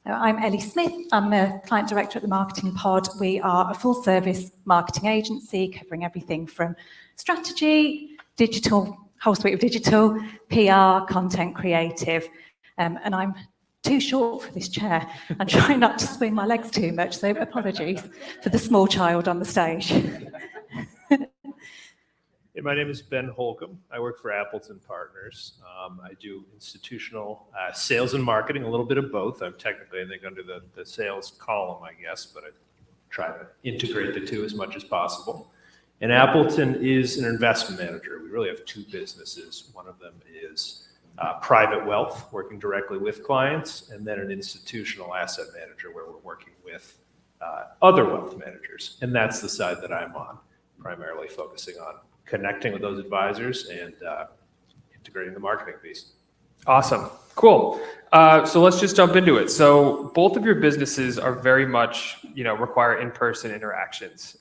I'm Ellie Smith. I'm a client director at the Marketing Pod. We are a full-service marketing agency covering everything from strategy, digital, whole suite of digital, PR, content creative. And I'm too short for this chair. I'm trying not to swing my legs too much, so apologies for the small child on the stage. Hey, my name is Ben Holcomb. I work for Appleton Partners. I do institutional sales and marketing, a little bit of both. I'm technically, I think, under the sales column, I guess, but I try to integrate the two as much as possible. And Appleton is an investment manager. We really have two businesses. One of them is private wealth, working directly with clients, and then an institutional asset manager where we're working with other wealth managers. And that's the side that I'm on, primarily focusing on connecting with those advisors and integrating the marketing piece. Awesome. Cool. So let's just jump into it. So both of your businesses are very much, require in-person interactions.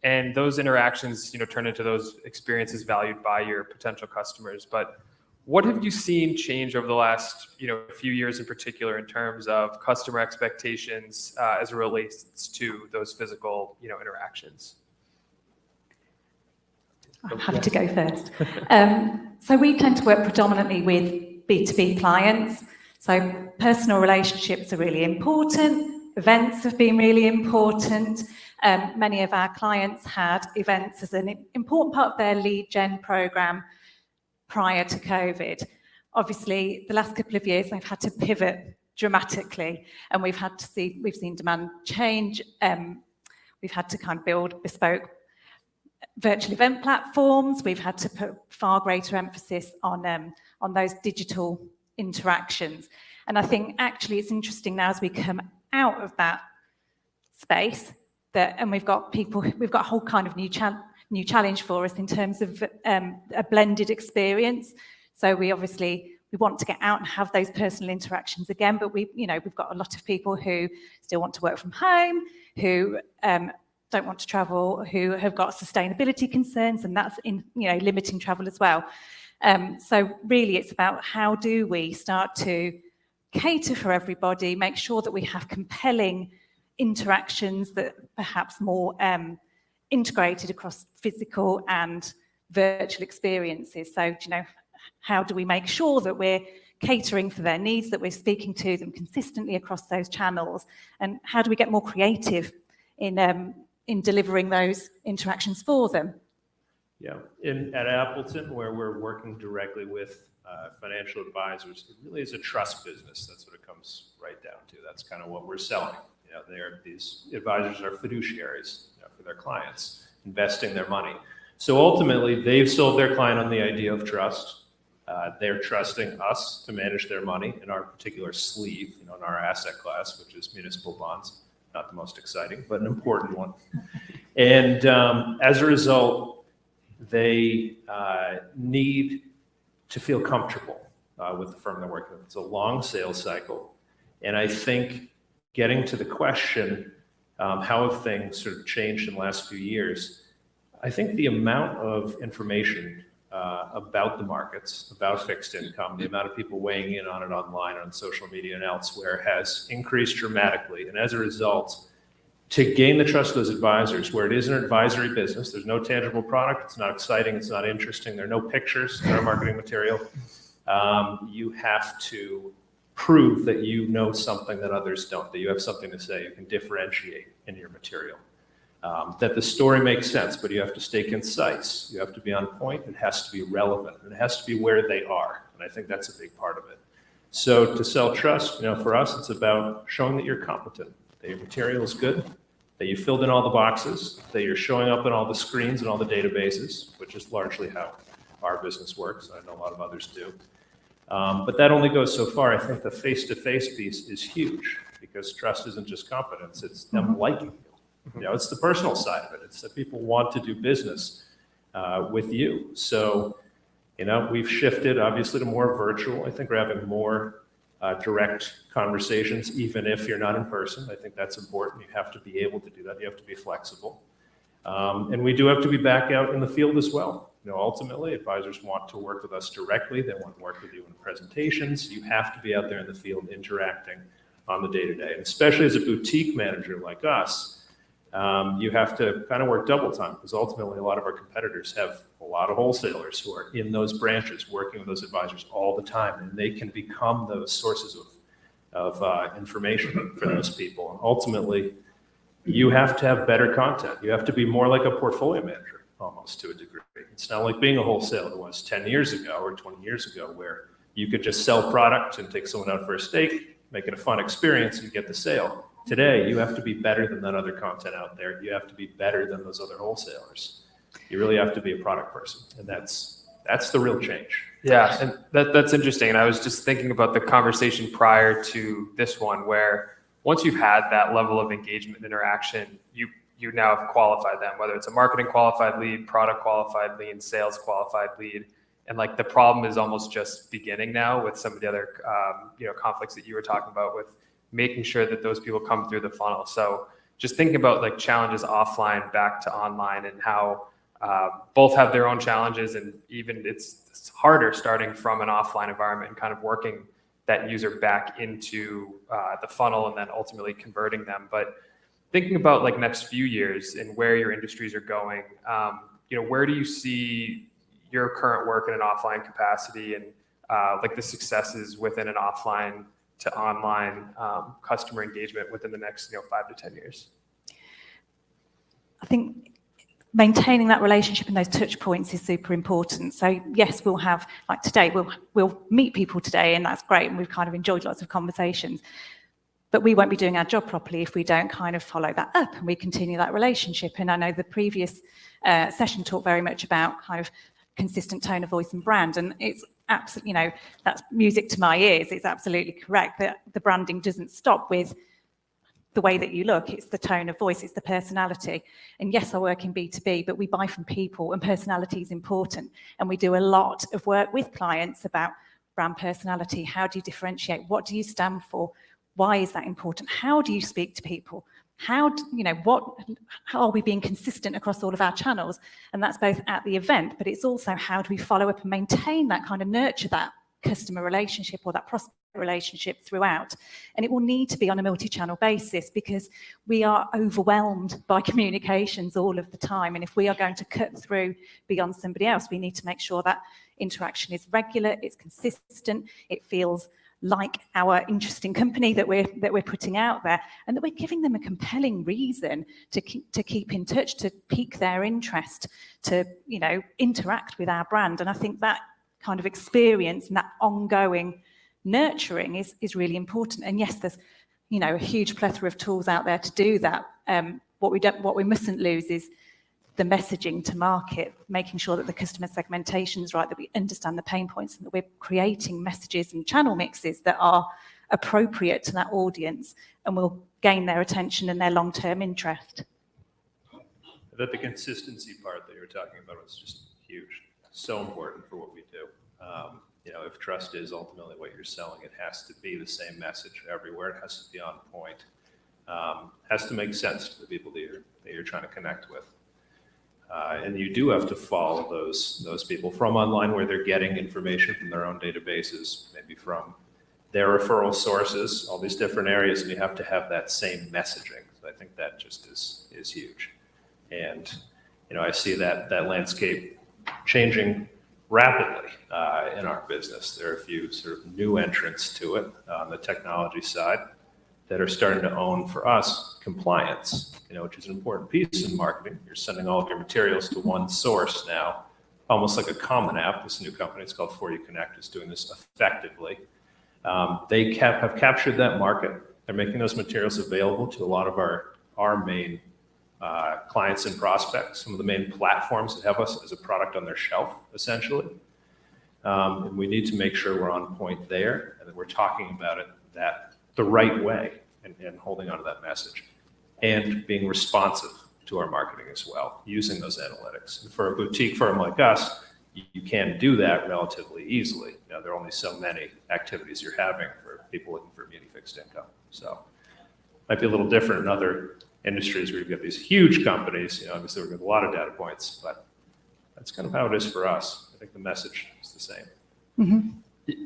And those interactions, turn into those experiences valued by your potential customers. But what have you seen change over the last, few years in particular in terms of customer expectations as it relates to those physical, interactions? I'm happy to go first. So we tend to work predominantly with B2B clients. So personal relationships are really important. Events have been really important. Many of our clients had events as an important part of their lead gen program prior to COVID. Obviously, the last couple of years, they've had to pivot dramatically, and we've seen demand change. We've had to kind of build bespoke virtual event platforms. We've had to put far greater emphasis on those digital interactions. And I think actually it's interesting now as we come out of that space and we've got a whole kind of new challenge for us in terms of a blended experience. So we want to get out and have those personal interactions again, but we've got a lot of people who still want to work from home, who don't want to travel, who have got sustainability concerns, and that's limiting travel as well. So really it's about how do we start to cater for everybody, make sure that we have compelling interactions that perhaps more integrated across physical and virtual experiences. So, how do we make sure that we're catering for their needs, that we're speaking to them consistently across those channels, and how do we get more creative in delivering those interactions for them? Yeah, at Appleton, where we're working directly with financial advisors, it really is a trust business. That's what it comes right down to. That's kind of what we're selling. These advisors are fiduciaries for their clients, investing their money. So ultimately, they've sold their client on the idea of trust. They're trusting us to manage their money in our particular sleeve, in our asset class, which is municipal bonds. Not the most exciting, but an important one. And as a result, they need to feel comfortable with the firm they're working with. It's a long sales cycle. And I think getting to the question, how have things sort of changed in the last few years? I think the amount of information about the markets, about fixed income, the amount of people weighing in on it online, on social media and elsewhere has increased dramatically. And as a result, to gain the trust of those advisors, where it is an advisory business, there's no tangible product, it's not exciting, it's not interesting, there are no pictures in our marketing material, you have to prove that you know something that others don't, that you have something to say, you can differentiate in your material. That the story makes sense, but you have to stay concise. You have to be on point. It has to be relevant. And it has to be where they are. And I think that's a big part of it. So to sell trust, for us, it's about showing that you're competent, that your material is good, that you filled in all the boxes, that you're showing up in all the screens and all the databases, which is largely how our business works. I know a lot of others do. But that only goes so far. I think the face-to-face piece is huge because trust isn't just competence. It's them liking you. It's the personal side of it. It's that people want to do business with you. So, we've shifted obviously to more virtual. I think we're having more direct conversations, even if you're not in person. I think that's important. You have to be able to do that. You have to be flexible. And we do have to be back out in the field as well. Ultimately, advisors want to work with us directly. They want to work with you in presentations. You have to be out there in the field interacting on the day-to-day. And especially as a boutique manager like us, you have to kind of work double time, because ultimately a lot of our competitors have a lot of wholesalers who are in those branches working with those advisors all the time, and they can become those sources of information for those people. And ultimately, you have to have better content. You have to be more like a portfolio manager, almost, to a degree. It's not like being a wholesaler was 10 years ago or 20 years ago, where you could just sell product and take someone out for a steak, make it a fun experience, and get the sale. Today, you have to be better than that other content out there. You have to be better than those other wholesalers. You really have to be a product person, and that's the real change. Yeah, and that's interesting. And I was just thinking about the conversation prior to this one, where once you've had that level of engagement and interaction, you now have qualified them, whether it's a marketing qualified lead, product qualified lead, sales qualified lead. And like the problem is almost just beginning now with some of the other conflicts that you were talking about, with making sure that those people come through the funnel. So just thinking about like challenges offline back to online, and how both have their own challenges, and even it's harder starting from an offline environment and kind of working that user back into the funnel and then ultimately converting them. But thinking about like next few years and where your industries are going, where do you see your current work in an offline capacity, and like the successes within an offline to online customer engagement within the next 5 to 10 years? I think maintaining that relationship and those touch points is super important. So yes, we'll have, like today, we'll meet people today, and that's great, and we've kind of enjoyed lots of conversations. But we won't be doing our job properly if we don't kind of follow that up and we continue that relationship. And I know the previous session talked very much about kind of consistent tone of voice and brand, and it's absolutely, that's music to my ears. It's absolutely correct that the branding doesn't stop with the way that you look. It's the tone of voice, it's the personality. And yes, I work in B2B, but we buy from people, and personality is important. And we do a lot of work with clients about brand personality. How do you differentiate? What do you stand for? Why is that important? How do you speak to people? How are we being consistent across all of our channels? And that's both at the event, but it's also how do we follow up and maintain that kind of nurture that customer relationship or that prospect relationship throughout. And it will need to be on a multi-channel basis, because we are overwhelmed by communications all of the time. And if we are going to cut through beyond somebody else, we need to make sure that interaction is regular, it's consistent, it feels like our interesting company that we're putting out there, and that we're giving them a compelling reason to keep in touch, to pique their interest, to interact with our brand. And I think that kind of experience and that ongoing nurturing is really important. And yes, there's a huge plethora of tools out there to do that. What we mustn't lose is the messaging to market, making sure that the customer segmentation is right, that we understand the pain points, and that we're creating messages and channel mixes that are appropriate to that audience and will gain their attention and their long-term interest. That the consistency part that you're talking about is just huge. So important for what we do. If trust is ultimately what you're selling, it has to be the same message everywhere. It has to be on point. Has to make sense to the people that you're trying to connect with. And you do have to follow those people from online, where they're getting information from their own databases, maybe from their referral sources, all these different areas, and you have to have that same messaging. So I think that just is huge. And I see that landscape changing rapidly in our business. There are a few sort of new entrants to it on the technology side that are starting to own, for us, compliance, which is an important piece in marketing. You're sending all of your materials to one source now, almost like a common app. This new company, it's called For You Connect, is doing this effectively. They have captured that market. They're making those materials available to a lot of our main clients and prospects, some of the main platforms that have us as a product on their shelf, essentially. And we need to make sure we're on point there, and that we're talking about it the right way, and holding on to that message, and being responsive to our marketing as well, using those analytics. And for a boutique firm like us, you can do that relatively easily. There are only so many activities you're having for people looking for muni fixed income. So it might be a little different in other industries where you've got these huge companies. Obviously we've got a lot of data points, but that's kind of how it is for us. I think the message is the same. Mm-hmm.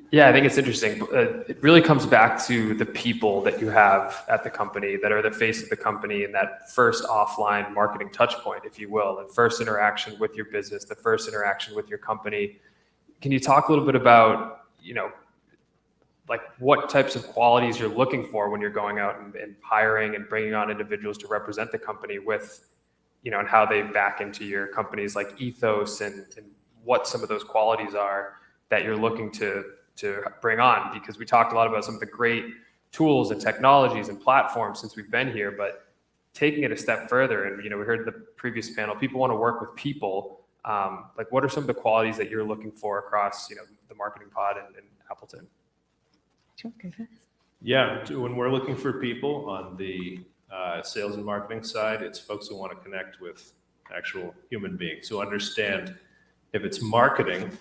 Yeah, I think it's interesting. It really comes back to the people that you have at the company that are the face of the company and that first offline marketing touch point, if you will, and first interaction with your business, the first interaction with your company. Can you talk a little bit about, like what types of qualities you're looking for when you're going out and hiring and bringing on individuals to represent the company with, and how they back into your company's like ethos and what some of those qualities are that you're looking to bring on? Because we talked a lot about some of the great tools and technologies and platforms since we've been here, but taking it a step further, and we heard in the previous panel, people want to work with people. Like what are some of the qualities that you're looking for across, the marketing pod and Appleton? Sure, go first. Yeah, when we're looking for people on the sales and marketing side, it's folks who want to connect with actual human beings who understand, if it's marketing,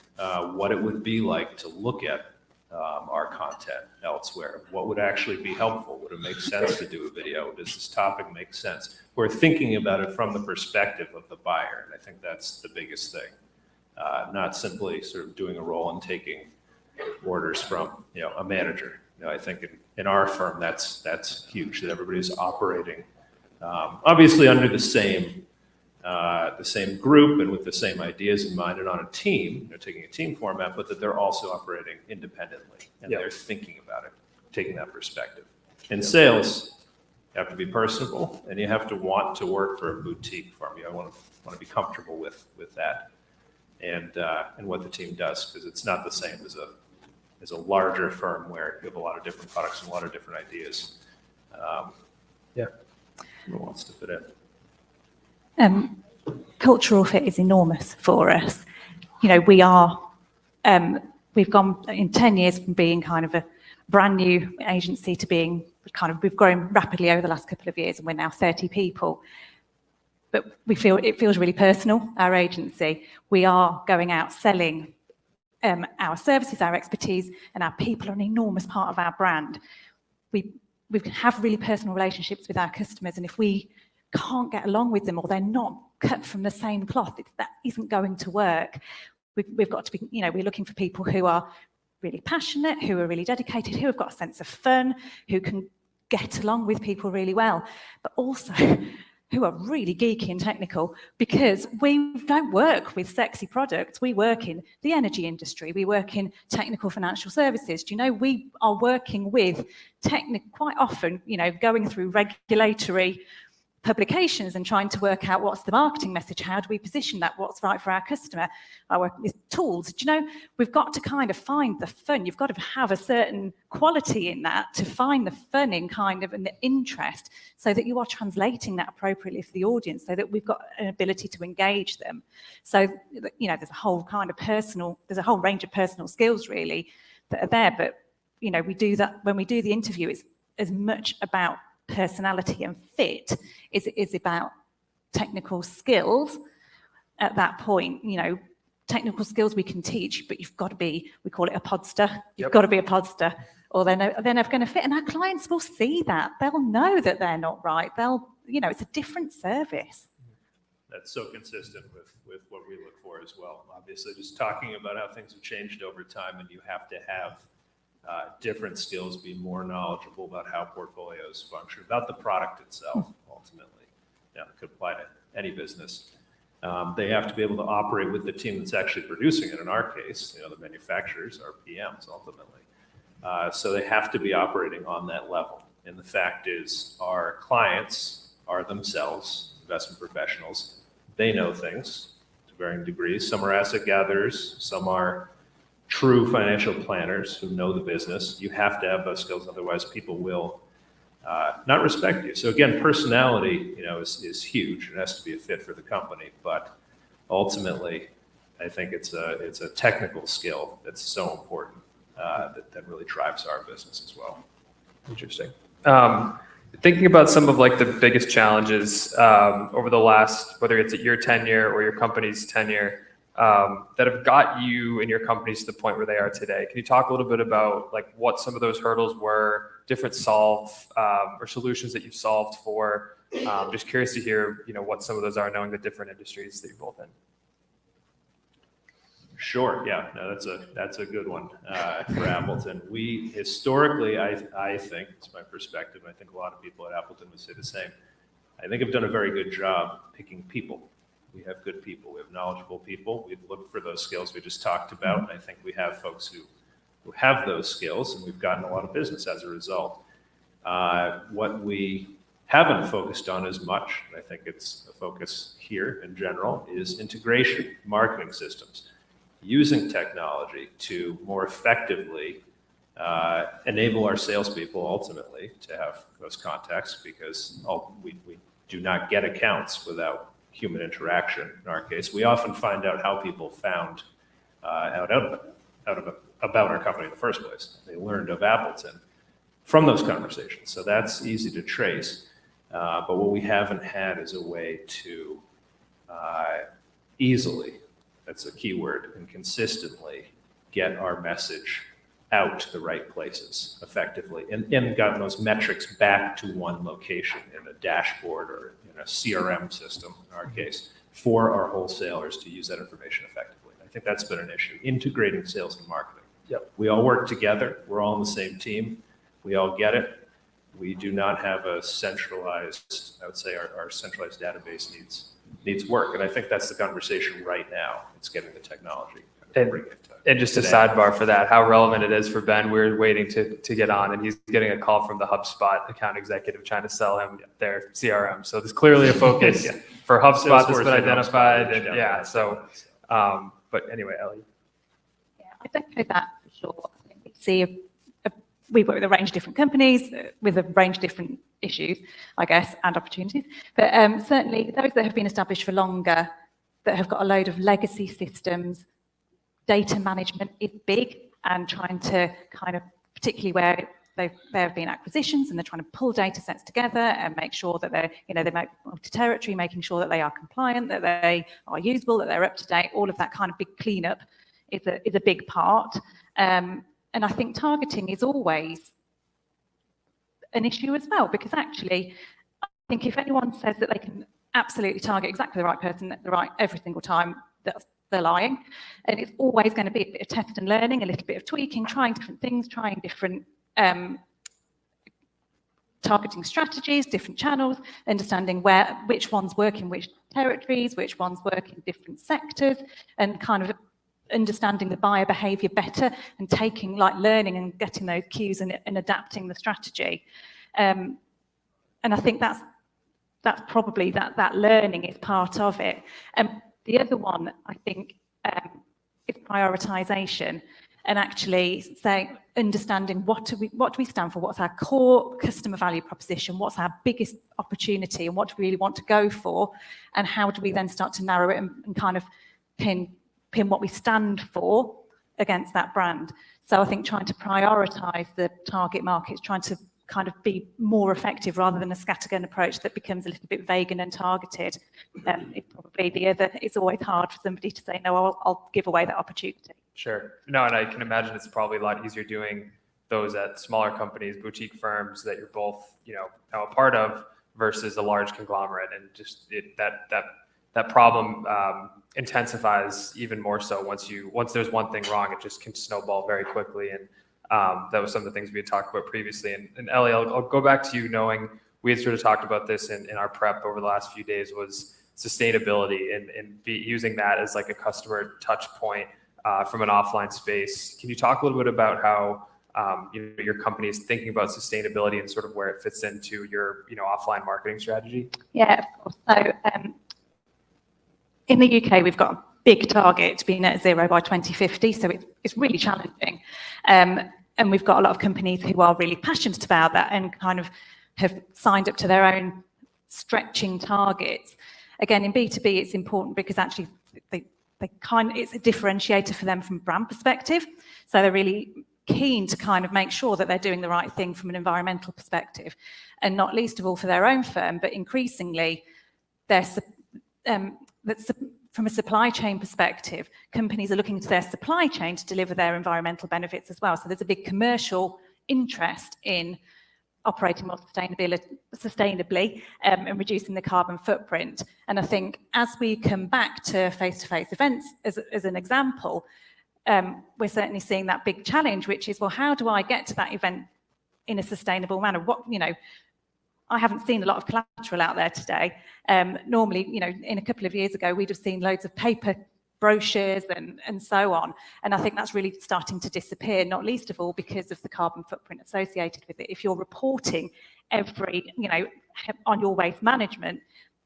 what it would be like to look at our content elsewhere. What would actually be helpful? Would it make sense to do a video? Does this topic make sense? We're thinking about it from the perspective of the buyer, and I think that's the biggest thing. Not simply sort of doing a role and taking orders from a manager. I think in our firm that's huge, that everybody's operating obviously under the same group and with the same ideas in mind and on a team, taking a team format, but that they're also operating independently and they're thinking about it, taking that perspective. In sales, you have to be personable and you have to want to work for a boutique firm. You want to be comfortable with that and what the team does, because it's not the same as a larger firm where you have a lot of different products and a lot of different ideas. Who wants to fit in? Cultural fit is enormous for us. We are, we've gone in 10 years from being kind of a brand new agency to being we've grown rapidly over the last couple of years, and we're now 30 people. But it feels really personal, our agency. We are going out selling our services, our expertise, and our people are an enormous part of our brand. We have really personal relationships with our customers, and if we can't get along with them or they're not cut from the same cloth, that isn't going to work. We've got to be, we're looking for people who are really passionate, who are really dedicated, who have got a sense of fun, who can get along with people really well, but also who are really geeky and technical, because we don't work with sexy products. We work in the energy industry. We work in technical financial services. We are working with quite often, going through regulatory publications and trying to work out what's the marketing message, how do we position that, what's right for our customer. I work with tools. We've got to kind of find the fun. You've got to have a certain quality in that to find the fun in and the interest, so that you are translating that appropriately for the audience, so that we've got an ability to engage them. So, there's a whole range of personal skills really that are there, but, we do that when we do the interview. It's as much about personality and fit is about technical skills at that point. Technical skills we can teach, but you've got to be, we call it a podster. You've got to be a podster, or they're never going to fit. And our clients will see that. They'll know that they're not right. It's a different service. That's so consistent with what we look for as well. Obviously, just talking about how things have changed over time, and you have to have different skills, be more knowledgeable about how portfolios function, about the product itself, ultimately. It could apply to any business. They have to be able to operate with the team that's actually producing it. In our case, the manufacturers are PMs, ultimately. So they have to be operating on that level. And the fact is, our clients are themselves investment professionals. They know things to varying degrees. Some are asset gatherers, some are true financial planners who know the business. You have to have those skills, otherwise people will not respect you. So again, personality, is huge. It has to be a fit for the company, but ultimately, I think it's a technical skill that's so important that really drives our business as well. Interesting. Thinking about some of the biggest challenges over the last, whether it's at your tenure or your company's tenure, that have got you and your companies to the point where they are today. Can you talk a little bit about what some of those hurdles were, different or solutions that you've solved for? Just curious to hear, what some of those are, knowing the different industries that you're both in. Sure. Yeah. No, that's a good one for Appleton. We historically, I think, it's my perspective. I think a lot of people at Appleton would say the same. I think I've done a very good job picking people. We have good people. We have knowledgeable people. We've looked for those skills we just talked about. And I think we have folks who have those skills, and we've gotten a lot of business as a result. What we haven't focused on as much, and I think it's a focus here in general, is integration, marketing systems, using technology to more effectively enable our salespeople ultimately to have those contacts, because we do not get accounts without human interaction. In our case, we often find out how people found out about our company in the first place. They learned of Appleton from those conversations. So that's easy to trace. But what we haven't had is a way to easily, that's a key word, and consistently get our message out to the right places effectively, and gotten those metrics back to one location in a dashboard or in a CRM system, in our case, for our wholesalers to use that information effectively. I think that's been an issue, integrating sales and marketing. Yep. We all work together. We're all on the same team. We all get it. We do not have a centralized, I would say our centralized database needs work. And I think that's the conversation right now. It's getting the technology. And just a sidebar for that, how relevant it is for Ben. We're waiting to get on, and he's getting a call from the HubSpot account executive trying to sell him their CRM. So there's clearly a focus for HubSpot that's been identified. And but anyway, Ellie. Yeah, I don't know that for sure. I think we see we work with a range of different companies with a range of different issues, I guess, and opportunities. But certainly those that have been established for longer, that have got a load of legacy systems, data management is big, and trying to kind of, particularly where there have been acquisitions and they're trying to pull data sets together and make sure that they make multi-territory, making sure that they are compliant, that they are usable, that they're up to date. All of that kind of big cleanup is a big part. And I think targeting is always an issue as well, because actually, I think if anyone says that they can absolutely target exactly the right person at the right every single time, they're lying. And it's always going to be a bit of test and learning, a little bit of tweaking, trying different things, trying different targeting strategies, different channels, understanding which ones work in which territories, which ones work in different sectors, and kind of understanding the buyer behavior better and learning and getting those cues and adapting the strategy. And I think that's probably that learning is part of it. The other one, I think, is prioritization, and actually understanding what do we stand for, what's our core customer value proposition, what's our biggest opportunity, and what do we really want to go for, and how do we then start to narrow it and kind of pin what we stand for against that brand. So I think trying to prioritize the target markets, trying to kind of be more effective rather than a scattergun approach that becomes a little bit vague and untargeted. It's probably the other. It's always hard for somebody to say, no, I'll give away that opportunity. Sure. No, and I can imagine it's probably a lot easier doing those at smaller companies, boutique firms that you're both, now a part of, versus a large conglomerate, and just that problem intensifies even more so once there's one thing wrong, it just can snowball very quickly. And that was some of the things we had talked about previously. And Ellie, I'll go back to you, knowing we had sort of talked about this in our prep over the last few days, was sustainability and using that as like a customer touch point from an offline space. Can you talk a little bit about how your company is thinking about sustainability and sort of where it fits into your offline marketing strategy? Yeah, of course. So in the UK, we've got a big target to be net zero by 2050, so it's really challenging. And we've got a lot of companies who are really passionate about that and kind of have signed up to their own stretching targets. Again, in B2B, it's important because actually it's a differentiator for them from a brand perspective. So they're really keen to kind of make sure that they're doing the right thing from an environmental perspective, and not least of all for their own firm, but increasingly from a supply chain perspective, companies are looking to their supply chain to deliver their environmental benefits as well. So there's a big commercial interest in operating more sustainably and reducing the carbon footprint. And I think as we come back to face-to-face events, as an example, we're certainly seeing that big challenge, which is, well, how do I get to that event in a sustainable manner? I haven't seen a lot of collateral out there today. Normally, in a couple of years ago, we'd have seen loads of paper brochures and so on. And I think that's really starting to disappear, not least of all because of the carbon footprint associated with it. If you're reporting on your waste management,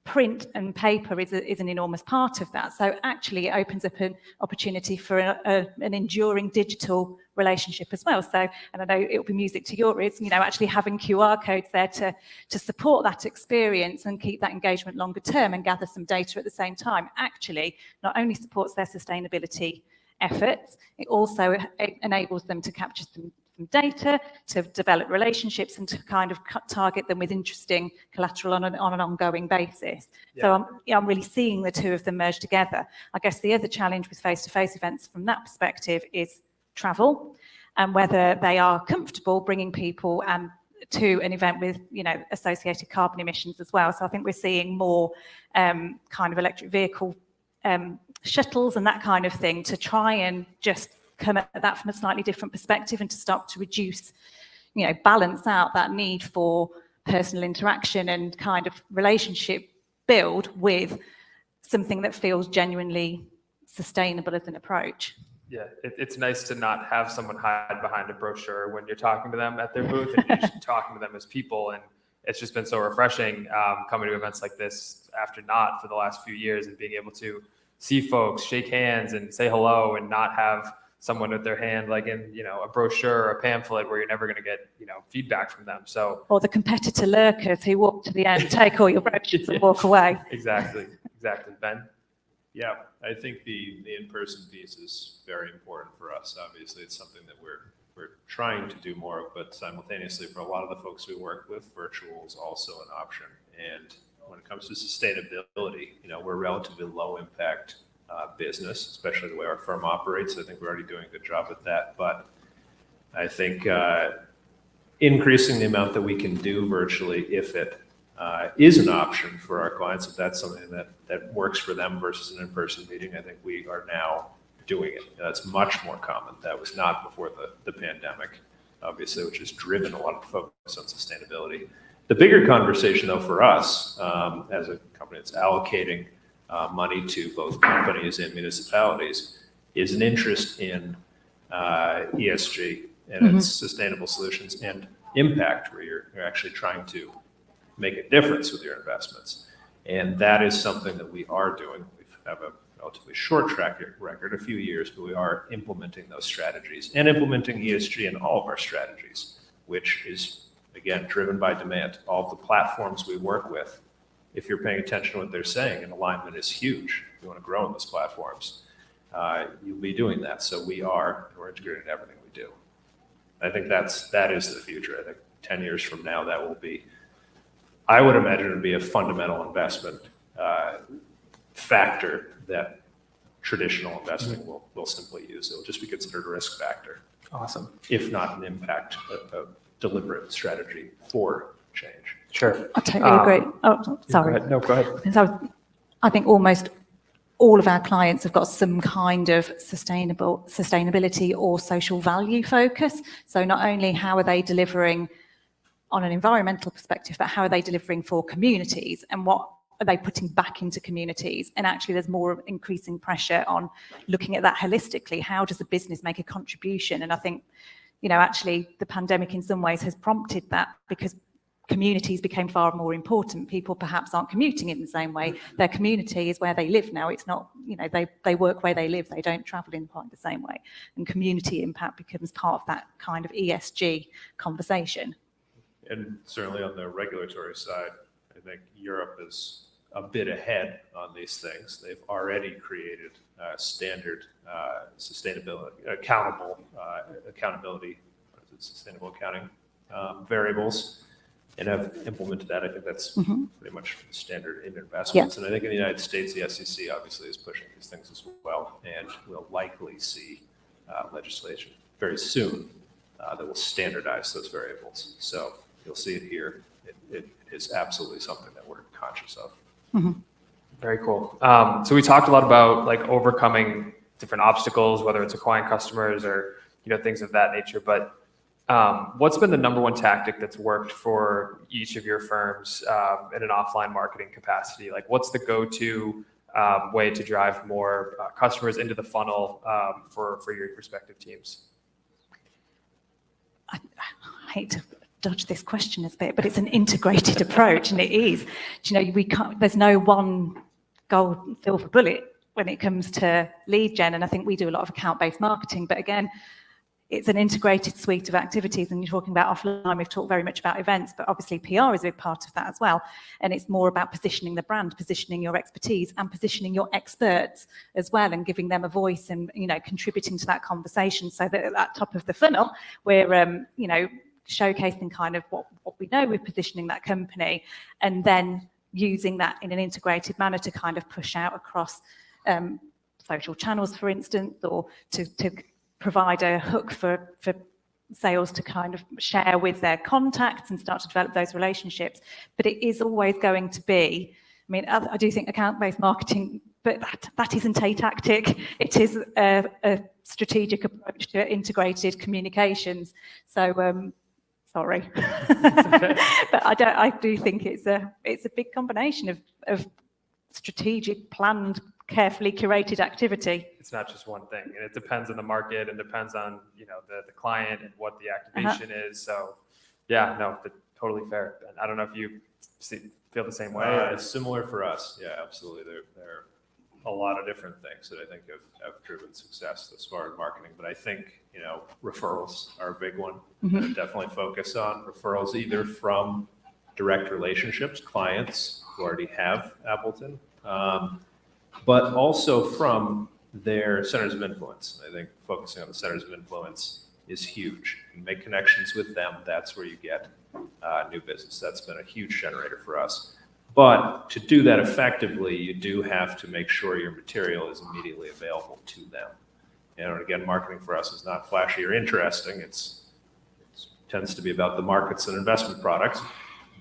print and paper is an enormous part of that. So actually it opens up an opportunity for an enduring digital relationship as well. So, and I know it'll be music to your ears, actually having QR codes there to support that experience and keep that engagement longer term and gather some data at the same time, actually not only supports their sustainability efforts, it also enables them to capture some data, to develop relationships and to kind of target them with interesting collateral on an ongoing basis. Yeah. So I'm really seeing the two of them merge together. I guess the other challenge with face-to-face events from that perspective is travel and whether they are comfortable bringing people to an event with associated carbon emissions as well. So I think we're seeing more kind of electric vehicle shuttles and that kind of thing to try and just come at that from a slightly different perspective and to start to reduce, balance out that need for personal interaction and kind of relationship build with something that feels genuinely sustainable as an approach. Yeah, it's nice to not have someone hide behind a brochure when you're talking to them at their booth and you're just talking to them as people. And it's just been so refreshing coming to events like this after not for the last few years and being able to see folks, shake hands and say hello and not have someone with their hand like in a brochure or a pamphlet where you're never going to get feedback from them. So or the competitor lurkers who walk to the end, take all your brochures and walk away. Exactly. Ben. Yeah, I think the in-person piece is very important for us. Obviously, it's something that we're trying to do more of, but simultaneously for a lot of the folks we work with, virtual is also an option. And when it comes to sustainability, we're relatively low impact business, especially the way our firm operates. I think we're already doing a good job at that. But I think increasing the amount that we can do virtually, if it is an option for our clients, if that's something that works for them versus an in-person meeting, I think we are now doing it. That's much more common. That was not before the pandemic, obviously, which has driven a lot of focus on sustainability. The bigger conversation, though, for us as a company that's allocating money to both companies and municipalities is an interest in ESG and its sustainable solutions and impact, where you're actually trying to make a difference with your investments. And that is something that we are doing. We have a relatively short track record, a few years, but we are implementing those strategies and implementing ESG in all of our strategies, which is, again, driven by demand. All of the platforms we work with, if you're paying attention to what they're saying, and alignment is huge. If you want to grow in those platforms, you'll be doing that. So we're integrating everything we do. I think that is the future. I think 10 years from now, that will be, I would imagine it would be a fundamental investment factor that traditional investing will simply use. It will just be considered a risk factor. Awesome. If not an impact, a deliberate strategy for change. Sure. I totally agree. Oh, sorry. Go ahead. So I think almost all of our clients have got some kind of sustainability or social value focus. So not only how are they delivering on an environmental perspective, but how are they delivering for communities and what are they putting back into communities? And actually there's more increasing pressure on looking at that holistically. How does a business make a contribution? And I think, actually the pandemic in some ways has prompted that because communities became far more important. People perhaps aren't commuting in the same way. Their community is where they live now. It's not, they work where they live. They don't travel in quite the same way. And community impact becomes part of that kind of ESG conversation. And certainly on the regulatory side, I think Europe is a bit ahead on these things. They've already created standard sustainability, accountability, sustainable accounting variables, and have implemented that. I think that's pretty much standard in investments. Yeah. And I think in the United States, the SEC obviously is pushing these things as well, and we'll likely see legislation very soon that will standardize those variables. So You'll see it here. It is absolutely something that we're conscious of. Mm-hmm. Very cool. So we talked a lot about like overcoming different obstacles, whether it's acquiring customers or, things of that nature. But what's been the number one tactic that's worked for each of your firms in an offline marketing capacity? Like what's the go-to way to drive more customers into the funnel for your respective teams? I hate to dodge this question a bit, but it's an integrated approach, and it is. We can't. There's no one gold silver bullet when it comes to lead gen, and I think we do a lot of account-based marketing. But again, it's an integrated suite of activities, and you're talking about offline. We've talked very much about events, but obviously PR is a big part of that as well. And it's more about positioning the brand, positioning your expertise, and positioning your experts as well, and giving them a voice and contributing to that conversation. So that at that top of the funnel, we're showcasing kind of what we know, we're positioning that company, and then using that in an integrated manner to kind of push out across social channels, for instance, or to provide a hook for sales to kind of share with their contacts and start to develop those relationships. But it is always going to be, I do think account-based marketing, but that isn't a tactic. It is a strategic approach to integrated communications. So, sorry, but I do think it's a big combination of strategic, planned, carefully curated activity. It's not just one thing, and it depends on the market and depends on the client and what the activation is. So yeah, no, totally fair. And I don't know if you feel the same way. It's similar for us. Yeah, absolutely. There are a lot of different things that I think have driven success thus far in marketing, but I think referrals are a big one. Mm-hmm. Definitely focus on referrals, either from direct relationships, clients who already have Appleton, but also from their centers of influence. I think focusing on the centers of influence is huge. You make connections with them. That's where you get new business. That's been a huge generator for us. But to do that effectively, you do have to make sure your material is immediately available to them. And again, marketing for us is not flashy or interesting. It tends to be about the markets and investment products,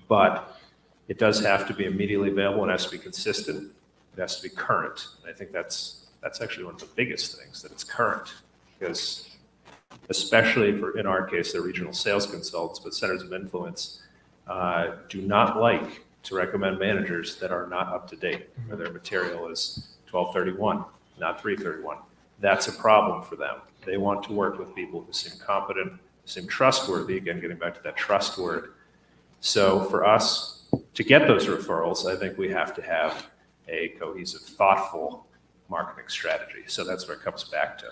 but it does have to be immediately available and has to be consistent. It has to be current. And I think that's actually one of the biggest things, that it's current, because especially in our case, they're regional sales consultants, but centers of influence do not like to recommend managers that are not up to date, where their material is 1231, not 331. That's a problem for them. They want to work with people who seem competent, seem trustworthy, again, getting back to that trust word. So for us to get those referrals, I think we have to have a cohesive, thoughtful marketing strategy. So that's where it comes back to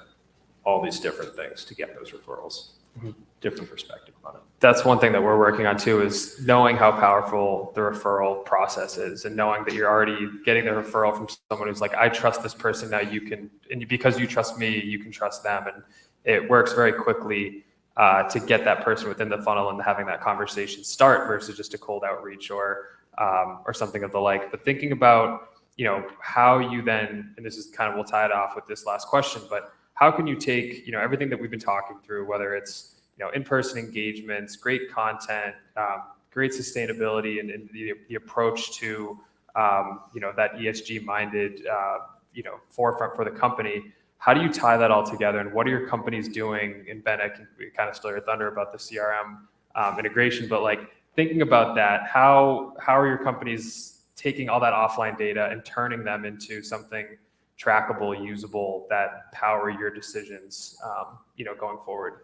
all these different things to get those referrals. Mm-hmm. Different perspective on it. That's one thing that we're working on too, is knowing how powerful the referral process is, and knowing that you're already getting the referral from someone who's like, I trust this person, now you can, and because you trust me, you can trust them. And it works very quickly to get that person within the funnel and having that conversation start versus just a cold outreach or something of the like. But thinking about, how you then, and this is kind of, we'll tie it off with this last question, but how can you take, everything that we've been talking through, whether it's, in-person engagements, great content, great sustainability, and the approach to, that ESG-minded, forefront for the company. How do you tie that all together, and what are your companies doing? And Ben, I can kind of steal your thunder about the CRM integration, but like thinking about that, how are your companies taking all that offline data and turning them into something trackable, usable, that power your decisions, going forward?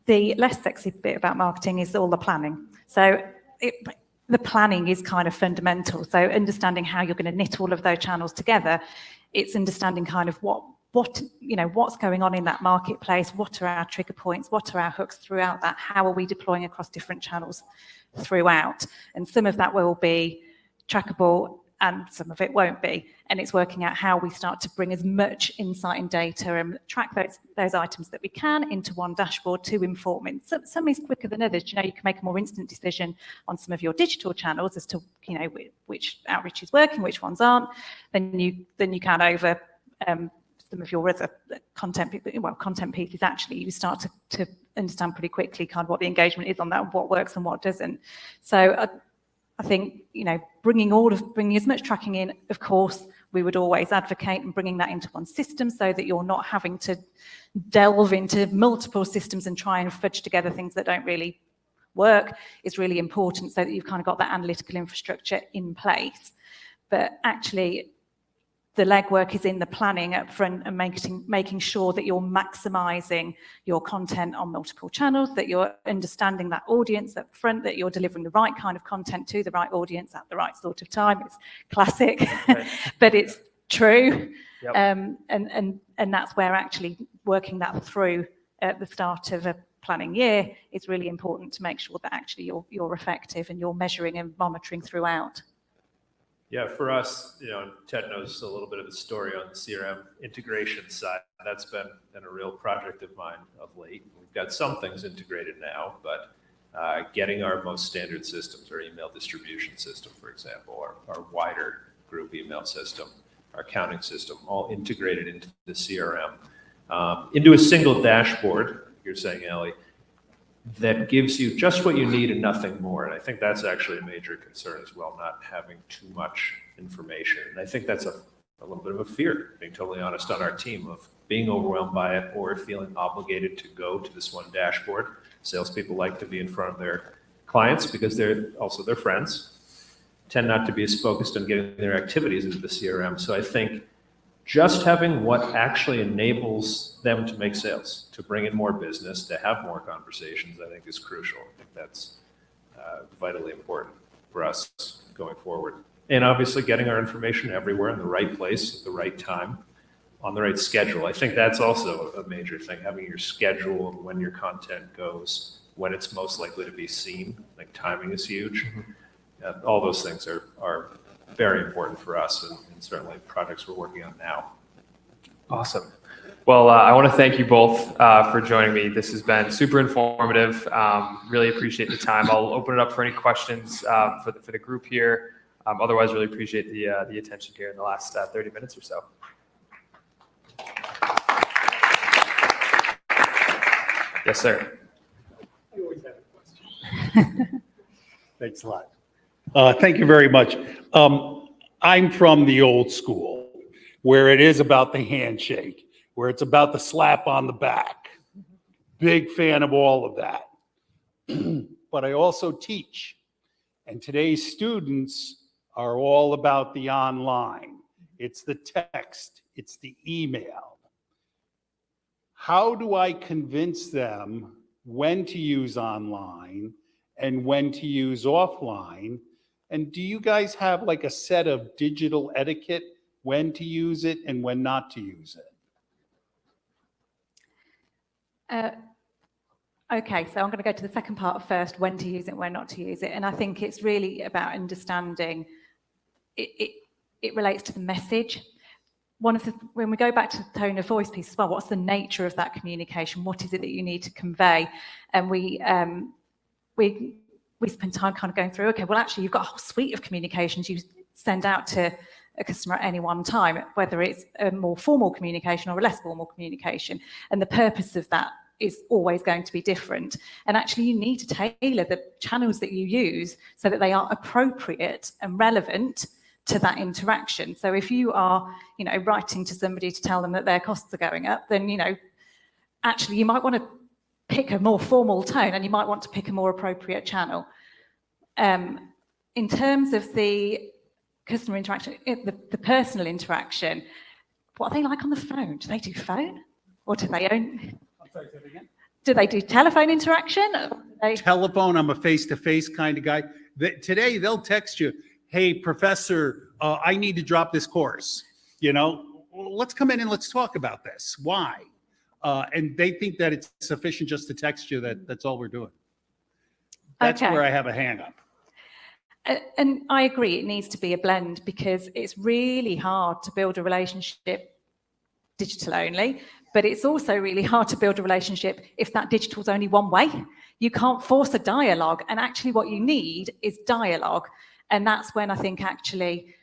The less sexy bit about marketing is all the planning. So the planning is kind of fundamental. So understanding how you're going to knit all of those channels together, it's understanding kind of what's going on in that marketplace, what are our trigger points, what are our hooks throughout that, how are we deploying across different channels throughout. And some of that will be trackable and some of it won't be. And it's working out how we start to bring as much insight and data and track those items that we can into one dashboard to inform it. Some is quicker than others. You can make a more instant decision on some of your digital channels as to, which outreach is working, which ones aren't. Then you can over some of your other content pieces, actually, you start to understand pretty quickly kind of what the engagement is on that, what works and what doesn't. So I think, bringing as much tracking in, of course, we would always advocate and bringing that into one system so that you're not having to delve into multiple systems and try and fudge together things that don't really work is really important, so that you've kind of got that analytical infrastructure in place. But actually, the legwork is in the planning up front and making sure that you're maximising your content on multiple channels, that you're understanding that audience up front, that you're delivering the right kind of content to the right audience at the right sort of time. It's classic, right. But it's true. Yep. And that's where actually working that through at the start of a planning year is really important to make sure that actually you're effective and you're measuring and monitoring throughout. Yeah, for us, Ted knows a little bit of the story on the CRM integration side. That's been a real project of mine of late. We've got some things integrated now, but getting our most standard systems, our email distribution system, for example, our wider group email system, our accounting system, all integrated into the CRM, into a single dashboard, you're saying, Ellie, that gives you just what you need and nothing more. And I think that's actually a major concern as well, not having too much information. And I think that's a little bit of a fear, being totally honest, on our team, of being overwhelmed by it or feeling obligated to go to this one dashboard. Salespeople like to be in front of their clients because they're also their friends, tend not to be as focused on getting their activities into the CRM. So I think just having what actually enables them to make sales, to bring in more business, to have more conversations, I think is crucial. I think that's vitally important for us going forward. And obviously getting our information everywhere in the right place at the right time, on the right schedule. I think that's also a major thing, having your schedule of when your content goes, when it's most likely to be seen. Like timing is huge. All those things are very important for us, and certainly projects we're working on now. Awesome. Well, I want to thank you both for joining me. This has been super informative. Really appreciate the time. I'll open it up for any questions for the group here. Otherwise, really appreciate the attention here in the last 30 minutes or so. Yes, sir. I always have a question. Thanks a lot. Thank you very much. I'm from the old school, where it is about the handshake, where it's about the slap on the back. Big fan of all of that. But I also teach, and today's students are all about the online. It's the text, it's the email. How do I convince them when to use online and when to use offline? And do you guys have like a set of digital etiquette, when to use it and when not to use it? Okay, so I'm going to go to the second part first, when to use it, when not to use it. And I think it's really about understanding, it relates to the message. When we go back to the tone of voice piece as well, what's the nature of that communication? What is it that you need to convey? And we spend time kind of going through, okay, well, actually, you've got a whole suite of communications you send out to a customer at any one time, whether it's a more formal communication or a less formal communication. And the purpose of that is always going to be different. And actually, you need to tailor the channels that you use so that they are appropriate and relevant to that interaction. So if you are, writing to somebody to tell them that their costs are going up, then, actually, you might want to pick a more formal tone and you might want to pick a more appropriate channel. In terms of the customer interaction, the personal interaction, what are they like on the phone? Do they do phone? Or do they own? I'm sorry, say it again. Do they do telephone interaction? Telephone, I'm a face-to-face kind of guy. Today, they'll text you, hey, professor, I need to drop this course. Let's come in and let's talk about this. Why? And they think that it's sufficient just to text you that's all we're doing. That's where I have a hang up. And I agree, it needs to be a blend because it's really hard to build a relationship digital only, but it's also really hard to build a relationship if that digital's only one way. You can't force a dialogue, and actually what you need is dialogue. And that's when I think actually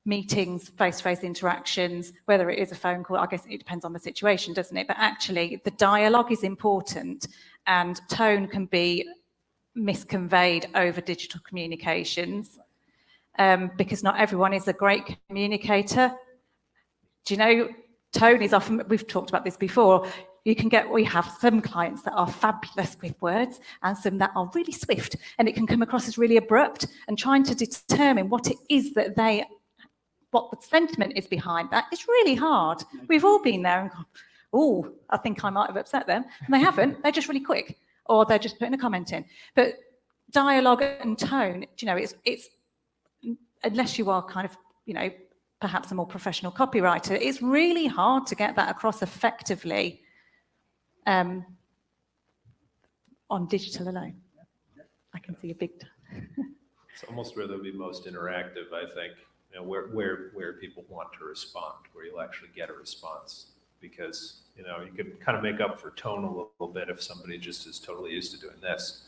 meetings, face-to-face interactions, whether it is a phone call, I guess it depends on the situation, doesn't it? But actually, the dialogue is important, and tone can be misconveyed over digital communications, because not everyone is a great communicator. Do you know, tone is often, we've talked about this before, we have some clients that are fabulous with words and some that are really swift, and it can come across as really abrupt, and trying to determine what it is that what the sentiment is behind that is really hard. We've all been there and gone, oh, I think I might have upset them. And they haven't, they're just really quick, or they're just putting a comment in. But dialogue and tone, you know, it's unless you are kind of, you know, perhaps a more professional copywriter, it's really hard to get that across effectively on digital alone. I can see a big... It's almost where they'll be most interactive, I think. You know, where people want to respond, where you'll actually get a response, because, you know, you can kind of make up for tone a little bit if somebody just is totally used to doing this.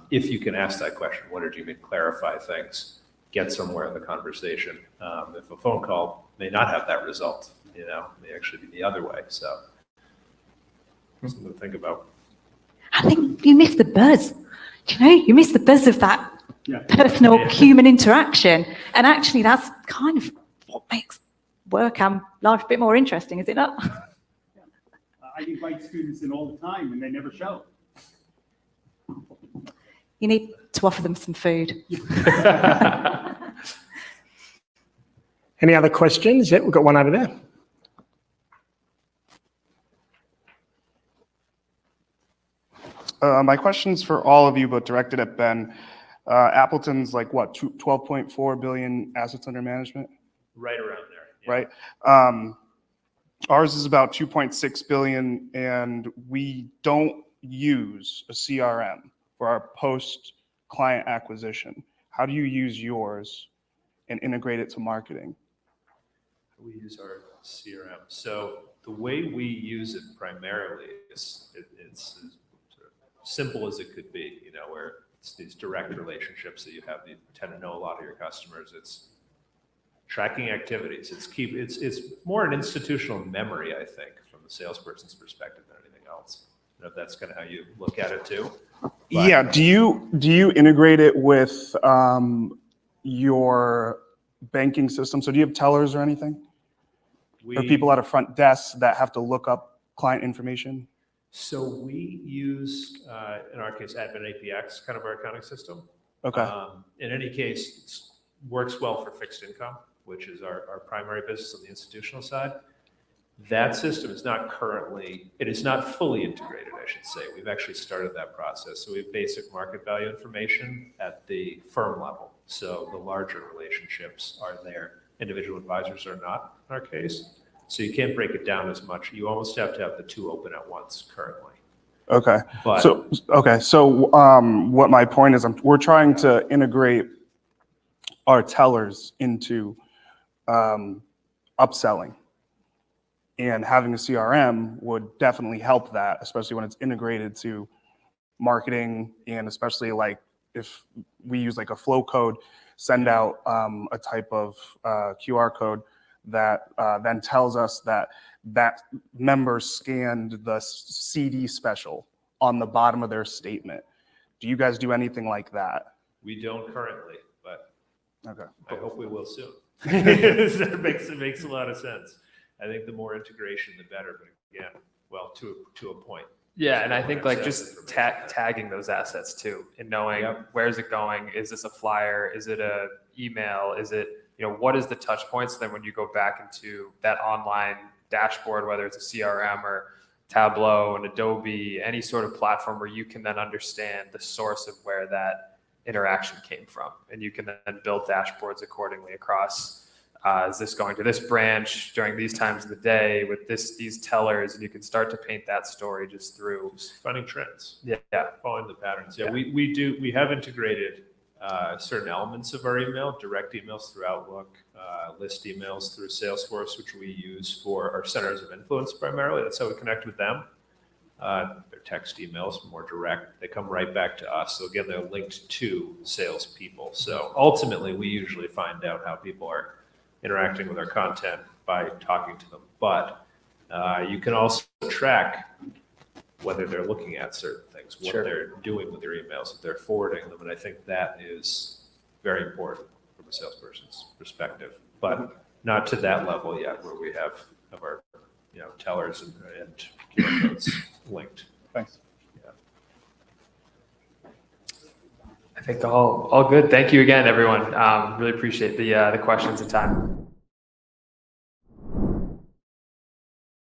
If you can ask that question, what did you mean, clarify things, get somewhere in the conversation. If a phone call may not have that result, you know, may actually be the other way. So something to think about. I think you missed the buzz. Do you know, you missed the buzz of that personal human interaction. And actually, that's kind of what makes work and life a bit more interesting, is it not? I invite students in all the time and they never show. You need to offer them some food. Any other questions? Yep, we've got one over there. My question's for all of you, but directed at Ben. Appleton's like what, 12.4 billion assets under management? Right around there. Yeah. Right. Ours is about 2.6 billion, and we don't use a CRM for our post-client acquisition. How do you use yours and integrate it to marketing? We use our CRM. So the way we use it primarily is it's as sort of simple as it could be, you know, where it's these direct relationships that you have. You tend to know a lot of your customers. It's tracking activities. It's more an institutional memory, I think, from the salesperson's perspective than anything else. I don't know if that's kind of how you look at it too. But yeah. Do you integrate it with your banking system? So do you have tellers or anything? Or people at a front desk that have to look up client information? So we use, in our case, Advent APX, kind of our accounting system. Okay. In any case, it works well for fixed income, which is our primary business on the institutional side. That system is not it is not fully integrated, I should say. We've actually started that process. So we have basic market value information at the firm level. So the larger relationships are there. Individual advisors are not, in our case. So you can't break it down as much. You almost have to have the two open at once currently. Okay. But, So what my point is, we're trying to integrate our tellers into upselling, and having a CRM would definitely help that, especially when it's integrated to marketing, and especially like if we use like a Flowcode, send out a type of QR code that then tells us that member scanned the CD special on the bottom of their statement. Do you guys do anything like that? we don't currently, but Okay. I hope we will soon. It makes a lot of sense. I think the more integration, the better. But again, well, to a point. Yeah, and I think like Access just information. tagging those assets too, and knowing where's it going? Is this a flyer? Is it a email? Is it, you know, what is the touch points? Then when you go back into that online dashboard, whether it's a CRM or Tableau and Adobe, any sort of platform where you can then understand the source of where that interaction came from, and you can then build dashboards accordingly across. Is this going to this branch during these times of the day with these tellers? And you can start to paint that story just through Finding trends. Yeah. Following the patterns. Yeah. We have integrated certain elements of our email, direct emails through Outlook, list emails through Salesforce, which we use for our centers of influence primarily. That's how we connect with them. They're text emails, more direct. They come right back to us. So again, they're linked to salespeople. So ultimately, we usually find out how people are interacting with our content by talking to them. But you can also track whether they're looking at certain things, what Sure. they're doing with their emails, if they're forwarding them. And I think that is very important from a salesperson's perspective, but not to that level yet where we have our, tellers and QR codes linked. Thanks. I think all good. Thank you again, everyone. Really appreciate the questions and time.